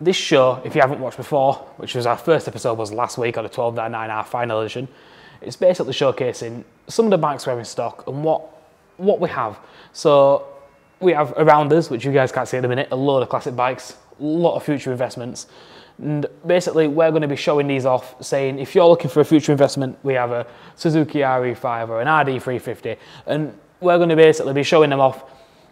this show, if you haven't watched before, which was our first episode, was last week on the 1299R final edition, it's basically showcasing some of the bikes we have in stock and what we have. So we have around us, which you guys can't see at the minute, a load of classic bikes, a lot of future investments. And basically we're going to be showing these off, saying if you're looking for a future investment, we have a Suzuki RE5 or an RD350, and we're going to basically be showing them off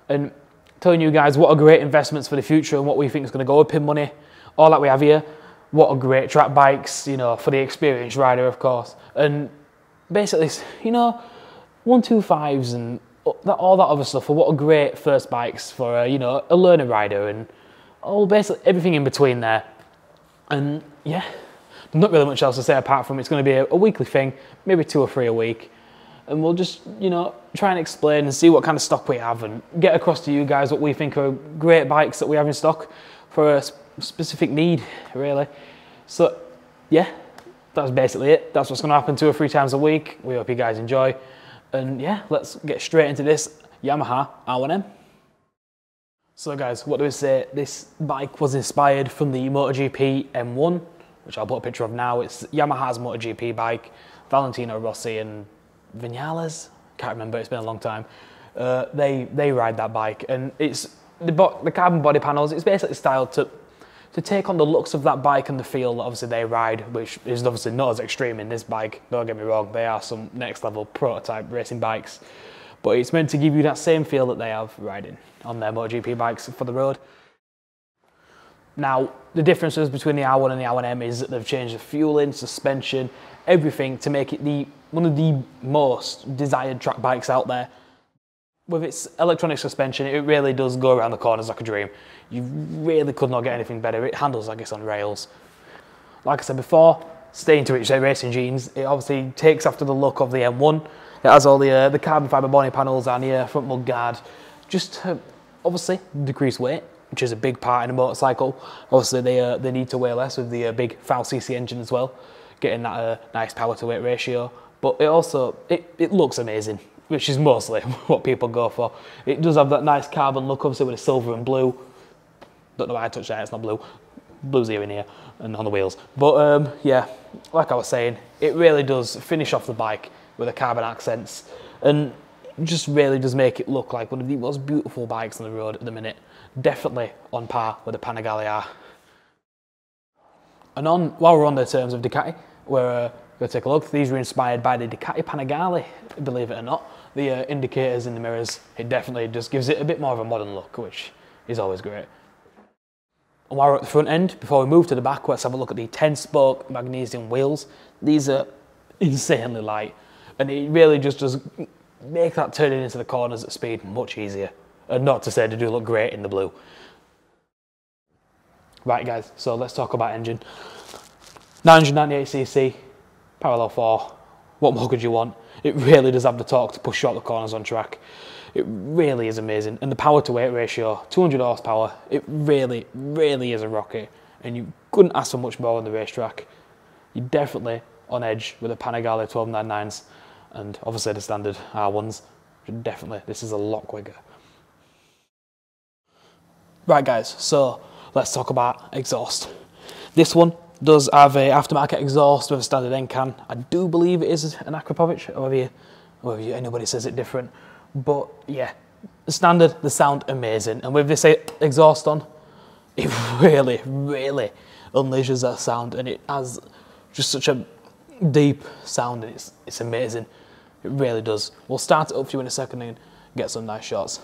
and telling you guys what are great investments for the future and what we think is going to go up in money, all that we have here. What are great track bikes, you know, for the experienced rider, of course. And basically, you know, 125s and all that other stuff, for what are great first bikes for, you know, a learner rider, and all basically everything in between there. And yeah, not really much else to say apart from it's going to be a weekly thing, maybe 2 or 3 a week. And we'll just, you know, try and explain and see what kind of stock we have and get across to you guys what we think are great bikes that we have in stock for a specific need, really. So yeah, that's basically it. That's what's going to happen 2 or 3 times a week. We hope you guys enjoy. And yeah, let's get straight into this YAMAHA R1-M. So guys, what do we say? This bike was inspired from the MotoGP M1, which I'll put a picture of now. It's Yamaha's MotoGP bike, Valentino Rossi and Vinales, can't remember, it's been a long time. They ride that bike, and it's the carbon body panels, it's basically styled to take on the looks of that bike and the feel that obviously they ride, which is obviously not as extreme in this bike, don't get me wrong, they are some next level prototype racing bikes, but it's meant to give you that same feel that they have riding on their MotoGP bikes for the road. Now, the differences between the R1 and the R1-M is that they've changed the fueling, suspension, everything to make it one of the most desired track bikes out there. With its electronic suspension, it really does go around the corners like a dream. You really could not get anything better. It handles like it's on rails. Like I said before, staying to its racing genes, it obviously takes after the look of the M1. It has all the carbon fibre body panels and the front mud guard, just to obviously decrease weight, which is a big part in a motorcycle. Obviously they need to weigh less with the big 5cc engine as well, getting that nice power to weight ratio. But it also, it looks amazing, which is mostly what people go for. It does have that nice carbon look, obviously with the silver and blue. Don't know why I touched that, it's not blue. Blue's here in here and on the wheels. But yeah, like I was saying, it really does finish off the bike with the carbon accents, and just really does make it look like one of the most beautiful bikes on the road at the minute. Definitely on par with the Panigale R. And while we're on the terms of Ducati, we're going to take a look. These were inspired by the Ducati Panigale, believe it or not. The indicators in the mirrors, it definitely just gives it a bit more of a modern look, which is always great. And while we're at the front end, before we move to the back, let's have a look at the 10-spoke Magnesium wheels. These are insanely light, and it really just does make that turning into the corners at speed much easier. And not to say they do look great in the blue. Right guys, so let's talk about engine. 998cc, parallel 4, what more could you want? It really does have the torque to push short the corners on track. It really is amazing. And the power to weight ratio, 200 horsepower, it really, really is a rocket. And you couldn't ask for much more on the racetrack. You're definitely on edge with the Panigale 1299s and obviously the standard R1s. Definitely, this is a lot quicker. Right guys, so let's talk about exhaust. This one does have a aftermarket exhaust with a standard end can. I do believe it is an Akrapovic, however anybody says it different. But yeah, the standard, the sound amazing. And with this exhaust on, it really, really unleashes that sound, and it has just such a deep sound, and it's amazing. It really does. We'll start it up for you in a second and get some nice shots.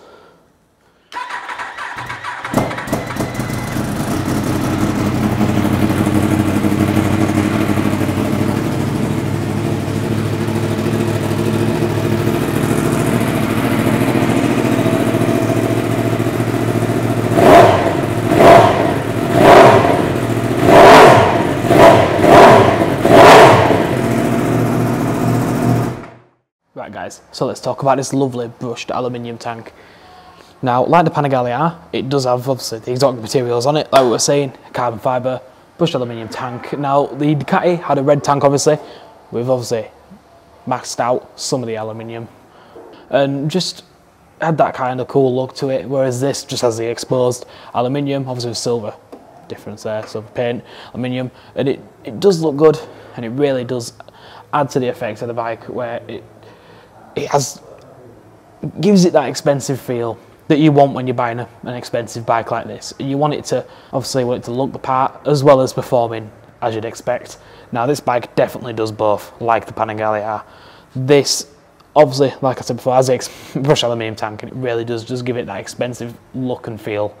Right guys, so let's talk about this lovely brushed aluminium tank. Now, like the Panigale R, it does have obviously the exotic materials on it, like we were saying, carbon fibre, brushed aluminium tank. Now, the Ducati had a red tank obviously, with obviously maxed out some of the aluminium, and just had that kind of cool look to it, whereas this just has the exposed aluminium, obviously with silver difference there. So paint, aluminium, and it does look good, and it really does add to the effect of the bike, where it gives it that expensive feel that you want when you're buying an expensive bike like this. You want it to, obviously, look the part as well as performing as you'd expect. Now this bike definitely does both, like the Panigale are. This, obviously, like I said before, has a brushed aluminium tank, and it really does just give it that expensive look and feel